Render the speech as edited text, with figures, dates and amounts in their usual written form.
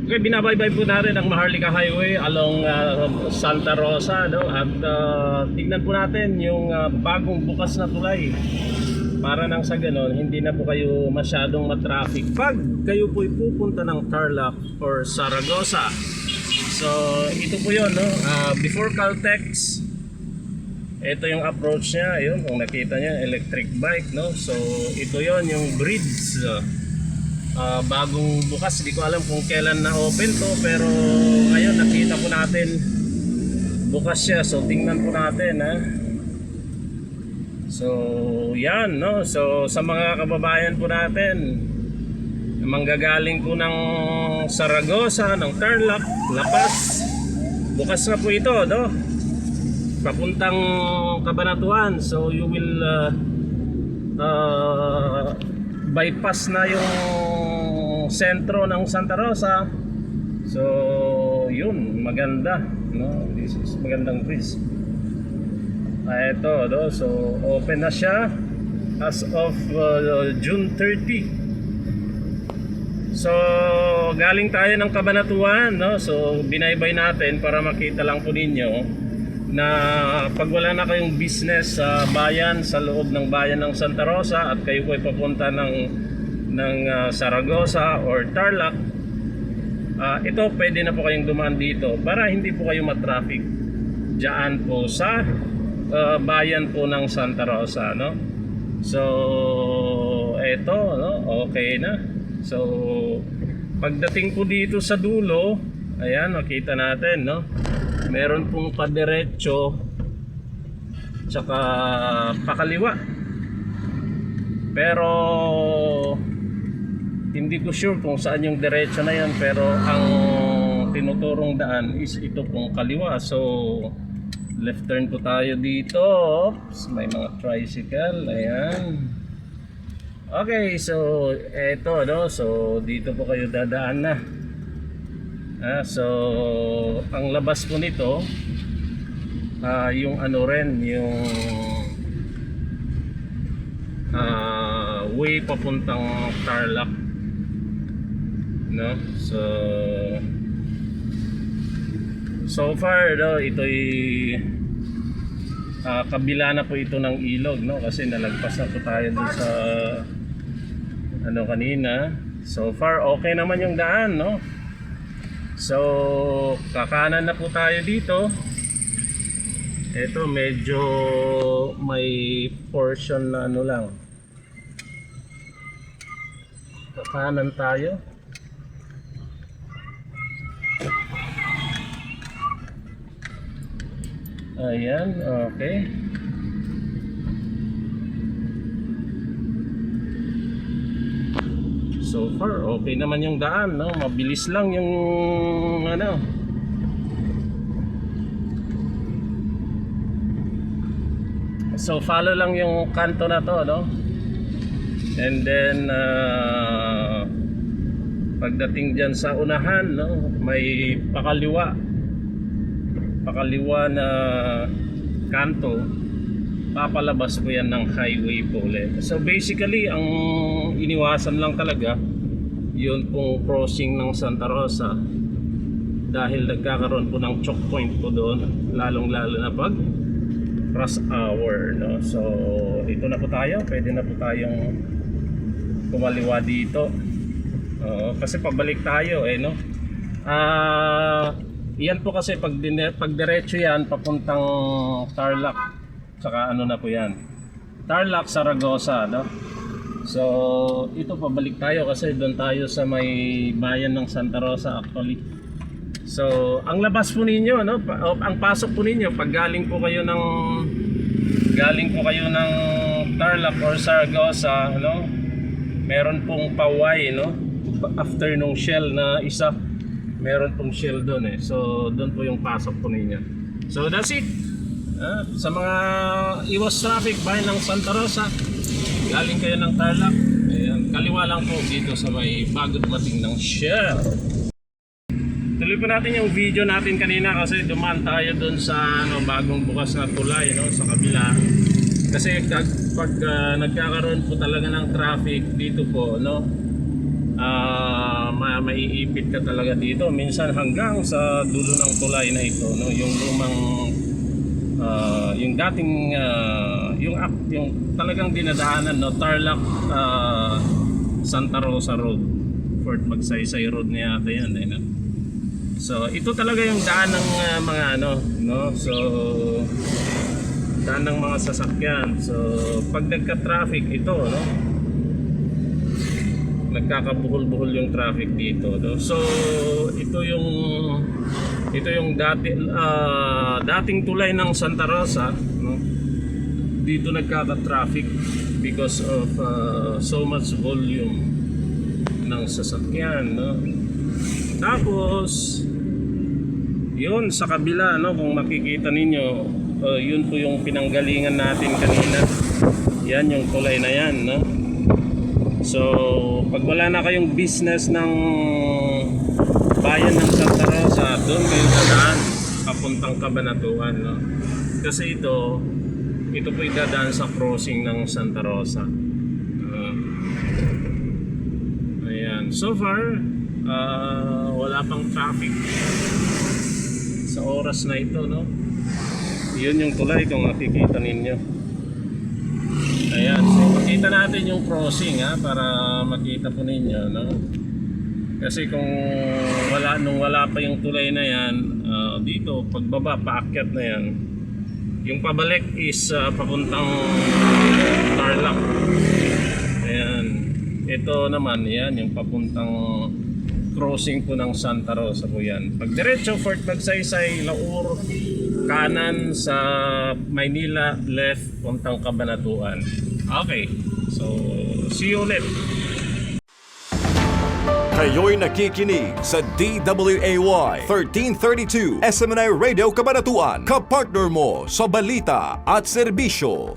Okay, binabaybay po natin ang Maharlika Highway along Santa Rosa, no? At tignan po natin yung bagong bukas na tulay. Para nang sa ganon, hindi na po kayo masyadong matraffic pag kayo po pupunta ng Tarlac or Zaragoza. So, ito po yun, no? Before Caltex, ito yung approach niya. Ayun, kung nakita niya, electric bike, no? So, ito yon yung bridge. Bagong bukas, hindi ko alam kung kailan na open to, pero ngayon nakita po natin bukas siya. So, tingnan po natin, ha? So, yan, no? So, sa mga kababayan po natin manggagaling po ng Zaragoza, ng Tarlac, La Paz, bukas na po ito, no? Papuntang Cabanatuan. So, you will bypass na yung sentro ng Santa Rosa. So, yun, maganda, no? This is magandang bridge. Ito, no? So open na siya as of June 30. So galing tayo ng Cabanatuan, no? So binaybay natin para makita lang po ninyo na pag wala na kayong business sa bayan, sa loob ng bayan ng Santa Rosa, at kayo po ay papunta ng Zaragoza or Tarlac, ito pwede na po kayong dumaan dito para hindi po kayo matraffic diyan po sa bayan po ng Santa Rosa, no? So eto, no? Okay na. So pagdating po dito sa dulo, ayan, makita natin, no? Meron pong padiretso tsaka pakaliwa. Pero hindi ko sure kung saan yung diretso na yan, pero ang tinuturong daan is ito pong kaliwa. So left turn po tayo dito. Oops, may mga tricycle. Ayan. Okay, so eto, no? So dito po kayo dadaan na. So ang labas po nito, yung ano rin, yung way papuntang Tarlac, no? So far, no, ito'y kabila na po ito ng ilog, no? Kasi nalagpas na po tayo dun sa ano kanina. So far, okay naman yung daan, no? So kakanan na po tayo dito. Ito medyo may portion na ano lang. Kakanan tayo. Ayan, okay. So far, okay naman yung daan, no? Mabilis lang yung ano. So follow lang yung kanto na to, no? And then pagdating dyan sa unahan, no, may pakaliwa na kanto, papalabas po yan ng highway po ulit. So basically ang iniwasan lang talaga yun pong crossing ng Santa Rosa, dahil nagkakaroon po ng choke point po doon, lalong lalo na pag rush hour, no? So ito na po tayo, pwede na po tayong kumaliwa dito. Kasi pabalik tayo, no? Yan po kasi pag diretso yan papuntang Tarlac, saka ano na po yan, Tarlac, Zaragoza, no? So ito pabalik tayo kasi doon tayo sa may bayan ng Santa Rosa actually. So ang labas po ninyo, no, ang pasok po ninyo pag galing po kayo ng Tarlac or Zaragoza, no, meron pong paway, no, after nung Shell na isa, meron pong Shell doon, so doon po yung pasok po ninyo. So that's it. Sa mga iwas traffic bayan ng Santa Rosa, galing kayo ng Tarlac, ayan, kaliwa lang po dito sa may bago dumating ng Shell. Tuloy po natin yung video natin kanina kasi dumaan tayo doon sa bagong bukas na tulay, no, sa kabila. Kasi pag nagkakaroon po talaga ng traffic dito po, no, maiipit ka talaga dito. Minsan hanggang sa dulo ng tulay na ito, no? Yung lumang yung dating yung talagang dinadaanan, no? Tarlac Santa Rosa Road, Fort Magsaysay Road na yata yan, no? So ito talaga yung daan ng mga ano, no? So daan ng mga sasakyan. So pag nagka-traffic ito, no? Nagkakabuhol-buhol yung traffic dito, no? So ito yung dating tulay ng Santa Rosa, no? Dito nagkaka-traffic because of so much volume ng sasakyan, no? Tapos yun sa kabila, no, kung makikita ninyo, yun po yung pinanggalingan natin kanina. Yan yung tulay na yan, no? So pag wala na kayong business ng bayan ng Santa Rosa, doon kayo dadaan papuntang Cabanatuan, no? Kasi ito po yung dadaan sa crossing ng Santa Rosa. Ayan, so far wala pang traffic sa oras na ito, no? Yun yung tulay kung makikita ninyo. Ayan, so makita natin yung crossing, ha, para makita po ninyo, no? Kasi kung nung wala pa yung tulay na yan, dito pagbaba paakyat na yan, yung pabalik is papuntang Tarlac. Ayan, ito naman yan yung papuntang crossing po ng Santa Rosa po yan. Pag diretso Fort Magsaysay, Laur, kanan sa Maynila, left puntang Cabanatuan. Okay, so see you ulit. Kayo'y nakikinig sa DWAY 1332 SMNI Radio Cabanatuan, kapartner mo sa balita at serbisyo.